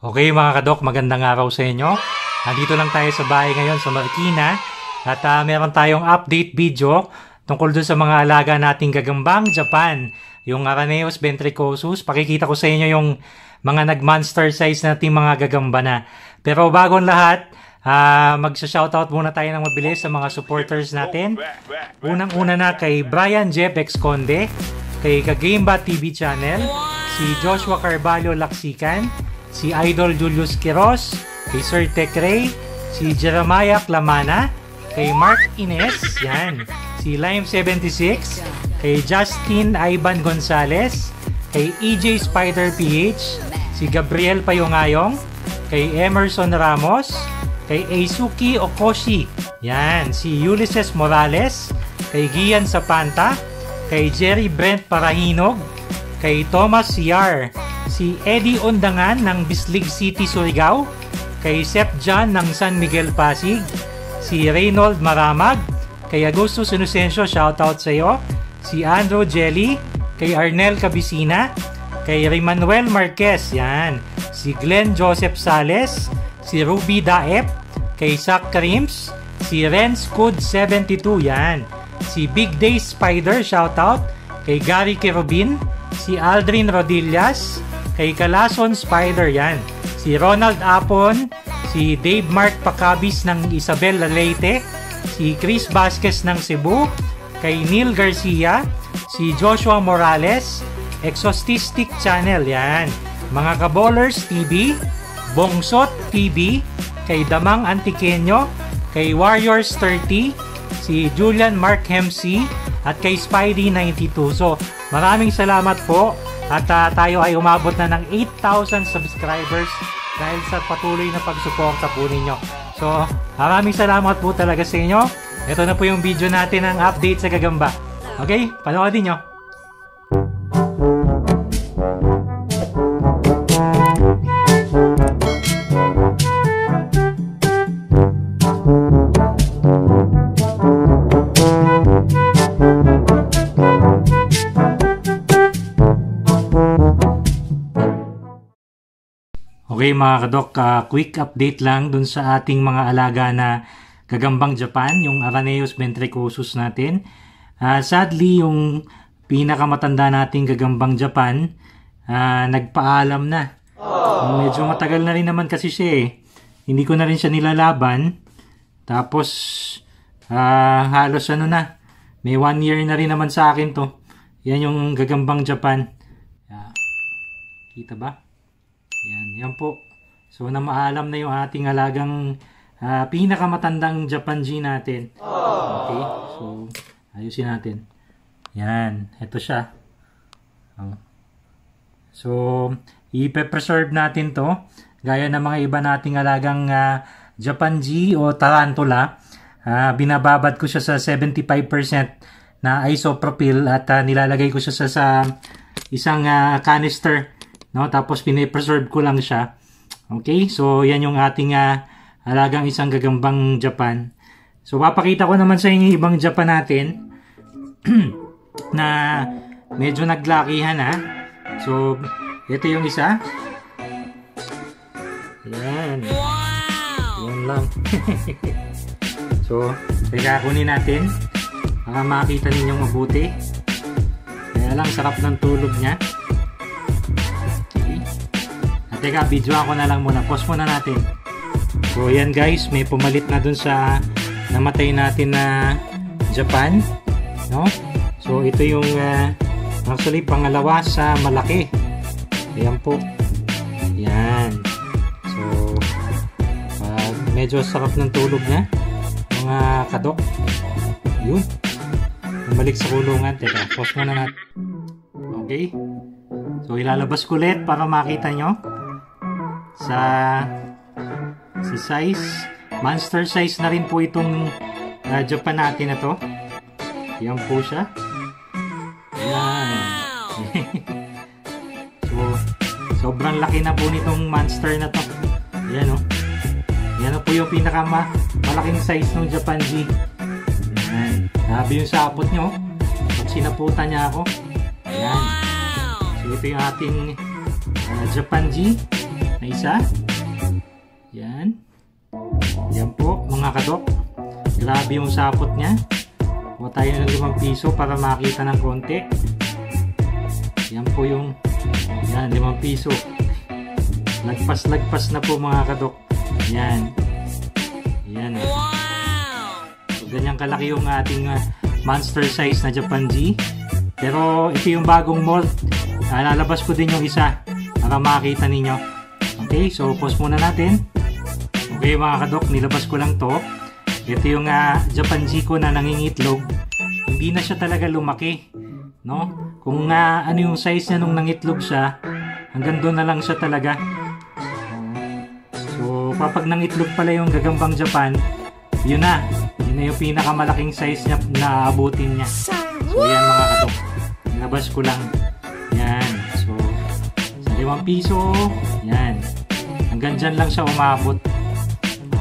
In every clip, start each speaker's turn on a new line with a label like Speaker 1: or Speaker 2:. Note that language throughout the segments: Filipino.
Speaker 1: Okay mga kadok, magandang araw sa inyo. Nandito lang tayo sa bahay ngayon sa Marikina at meron tayong update video tungkol dun sa mga alaga nating gagambang Japan. Yung Araneus ventricosus, pakikita ko sa inyo yung mga nag-monster size nating mga gagamba na. Pero bago ang lahat, magsa-shoutout muna tayo ng mabilis sa mga supporters natin. Unang-una na kay Brian Jeff Conde, kay Kagameba TV Channel, si Joshua Carvalho Laksikan, si Idol Julius Quiros, kay Sir Tech Ray, si Jeremiah Clamana, kay Mark Ines, yan, si Lime76, kay Justin Ivan Gonzalez, kay EJ Spider PH, si Gabriel Payongayong, kay Emerson Ramos, kay Eisuki Okoshi, yan, si Ulysses Morales, kay Gian Sapanta, kay Jerry Brent Parahinog, kay Thomas Ciar, si Eddie Ondangan ng Bislig City, Surigao, kay Sep John ng San Miguel Pasig, si Reynold Maramag, kay Augusto Inocencio, shoutout sa iyo, si Andrew Jelly, kay Arnel Cabicina, kay Rimanuel Marquez, yan, si Glenn Joseph Sales, si Ruby Daep, kay Zach Karims, si Renz Kud 72, yan, si Big Day Spider, shoutout, kay Gary Kerubin, si Aldrin Rodillas, kay Kalason Spider, yan, si Ronald Apon, si Dave Mark Pacabis ng Isabel Leyte, si Chris Vasquez ng Cebu, kay Neil Garcia, si Joshua Morales, Exostistic Channel, yan, mga Kabolers TV, Bongsot TV, kay Damang Antiqueño, kay Warriors 30, si Julian Mark Hemsey, at kay Spidey 92. So, maraming salamat po at tayo ay umabot na ng 8,000 subscribers dahil sa patuloy na pagsuporta po ninyo. So, maraming salamat po talaga sa inyo. Ito na po yung video natin ng update sa gagamba. Okay? Panoodin nyo. Okay mga kadok, quick update lang dun sa ating mga alaga na gagambang Japan, yung Araneus ventricosus natin. Sadly, yung pinakamatanda nating gagambang Japan, nagpaalam na. Medyo matagal na rin naman kasi siya eh. Hindi ko na rin siya nilalaban. Tapos, halos ano na, may 1 year na rin naman sa akin to. Yan yung gagambang Japan. Kita ba? Yan po. So, namaalam na yung ating alagang pinakamatandang Japan G natin. Okay. So, ayusin natin. Yan. Ito siya. So, ipe-preserve natin to. Gaya ng mga iba nating alagang Japan G o Tarantula. Binababad ko siya sa 75% na isopropyl at nilalagay ko siya sa isang canister. No, tapos pine-preserve ko lang siya. Okay? So, yan yung ating alagang isang gagambang Japan. So, papakita ko naman sa inyo ibang Japan natin na medyo naglakihan ha. So, ito yung isa. Yan. Yan lang. So, teka, kunin natin para makita ninyong mabuti. Kaya lang, sarap ng tulog niya. Teka, videoan ko na lang muna. Pause muna natin. So, yan guys. May pumalit na dun sa namatay natin na Japan. No? So, ito yung actually pangalawa sa malaki. Ayan po. Yan. So, medyo sarap ng tulog niya. Mga kadok. Yun. Bumalik sa kulungan. Teka, pause muna natin. Okay. So, ilalabas ko ulit para makita nyo. Sa size, monster size na rin po itong Japan natin na to. Yan po siya. Yan. So, sobrang laki na po nitong monster na to. Yan o. Yan po yung malaking size ng Japan G. Yan. Sabi yung sapot nyo. Pag sinaputan niya ako. Yan. So, ito yung ating Japan G. na isa. Yan. Yan po mga kadok. Grabe yung sapot niya. Kuha tayo ng 5 piso para makita ng konti. Yan po yung 5 piso. Lagpas na po mga kadok. Yan. Yan. So, ganyan kalaki yung ating monster size na Japan G. Pero ito yung bagong mold. Lalabas ko din yung isa para makita ninyo. Okay, so pause muna natin. Okay mga kadok, nilabas ko lang to. Ito yung Japan G ko na nangingitlog. Hindi na siya talaga lumaki, no? Kung ano yung size niya nung nangitlog siya, hanggang doon na lang siya talaga. So kapag nangitlog pala yung gagambang Japan, yun na yung pinakamalaking size niya na abutin niya. So yan mga kadok, nilabas ko lang. Yan. So sa 5 piso, yan. Hanggang dyan lang siya umabot.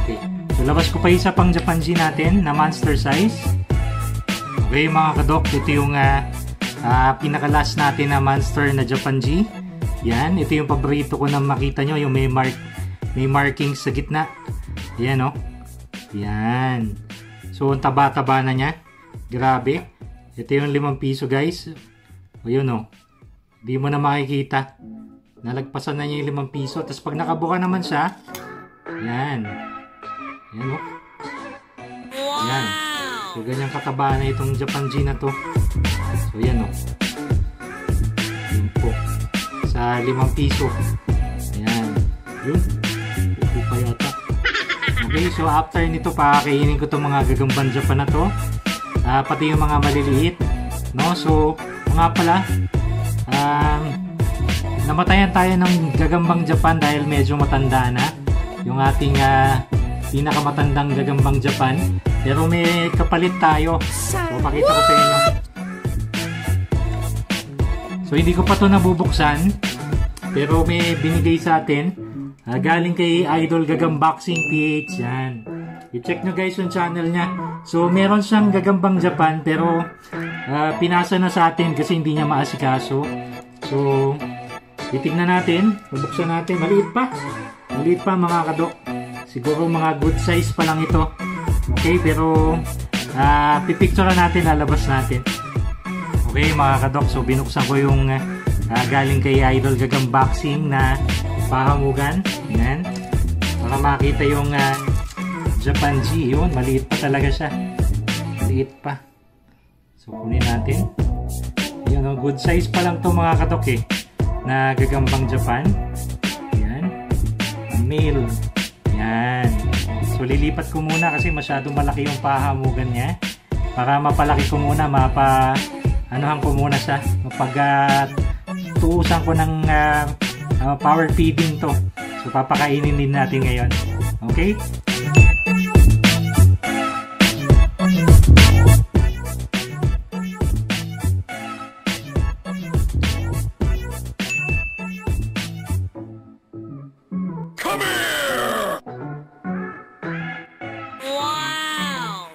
Speaker 1: Okay. So labas ko pa isa pang Japan G natin na monster size. Okay mga kadok, ito yung pinaka-last natin na monster na Japan G. Yan, ito yung paborito ko na makita nyo, yung may markings sa gitna. Yan o. Yan. So ang taba-taba na niya. Grabe. Ito yung 5 piso guys. O yun o. Di mo na makikita. Nalagpasan na niya yung 5 piso. Tapos pag nakabuka naman siya, yan. Yan o. Yan. So ganyan kataba na itong Japan G na to. So yan o. Yun po. Sa 5 piso. Yan. Yun. Ito pa yata. Okay, so after nito pakakainin ko itong mga gagambang Japan na to. Pati yung mga maliliit. No? So, mga pala, namatayan tayo ng gagambang Japan dahil medyo matanda na yung ating pinakamatandang gagambang Japan. Pero may kapalit tayo. So, pakita ko sa inyo. So, hindi ko pa ito nabubuksan. Pero may binigay sa atin. Galing kay Idol Gagamboxing PH. Yan. I-check nyo guys yung channel niya. So, meron siyang gagambang Japan. Pero, pinasa na sa atin kasi hindi niya maasikaso. So, titignan natin. Bubuksan natin. Maliit pa. Maliit pa mga kadok. Siguro mga good size pa lang ito. Okay, pero pipicturean natin, lalabas natin. Okay mga kadok, so binuksan ko yung galing kay Idol Gagamboxing na pahamugan. Yan. Para makita yung Japan G. Yun, maliit pa talaga siya. Maliit pa. So kunin natin. Yun, good size pa lang to mga kadok eh. Na gagambang Japan. Yan. Male. Yan. So lilipat ko muna kasi masyadong malaki yung pahamugan niya. Para mapalaki ko muna, anuhan ko muna siya. Tuusan ko ng power feeding to. So papakainin din natin ngayon. Okay?
Speaker 2: Come here! Wow!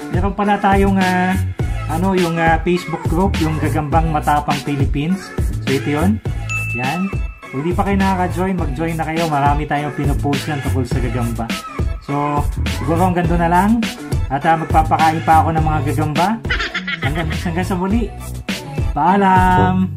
Speaker 1: Meron pala tayong yung Facebook group, yung Gagambang Matapang Philippines. So ito yun. Yan. Kung hindi pa kayo nakaka-join, mag-join na kayo. Marami tayong pinupost yan tungkol sa gagamba. So siguro hanggang doon na lang. At magpapakain pa ako ng mga gagamba. Hanggang sa muli. Paalam!